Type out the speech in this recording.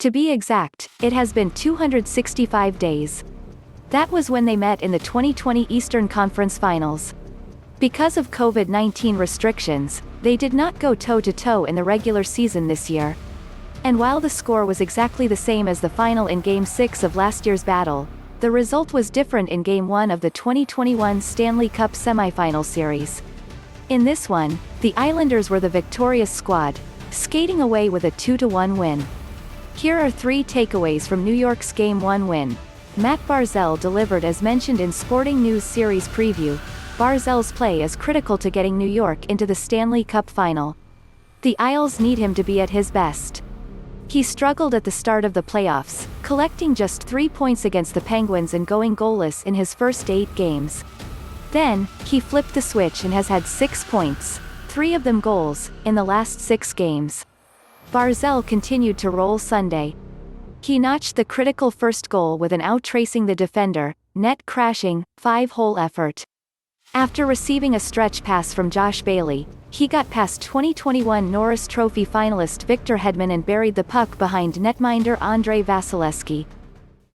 To be exact, it has been 265 days. That was when they met in the 2020 Eastern Conference Finals. Because of COVID-19 restrictions, they did not go toe-to-toe in the regular season this year. And while the score was exactly the same as the final in Game 6 of last year's battle, the result was different in Game 1 of the 2021 Stanley Cup semifinal series. In this one, the Islanders were the victorious squad, skating away with a 2-1 win. Here are 3 takeaways from New York's Game 1 win. Matt Barzal delivered as mentioned in Sporting News Series Preview. Barzal's play is critical to getting New York into the Stanley Cup final. The Isles need him to be at his best. He struggled at the start of the playoffs, collecting just 3 points against the Penguins and going goalless in his first 8 games. Then, he flipped the switch and has had 6 points, 3 of them goals, in the last 6 games. Barzal continued to roll Sunday. He notched the critical first goal with an out-tracing the defender, net-crashing, 5-hole effort. After receiving a stretch pass from Josh Bailey, he got past 2021 Norris Trophy finalist Victor Hedman and buried the puck behind netminder Andrei Vasilevsky.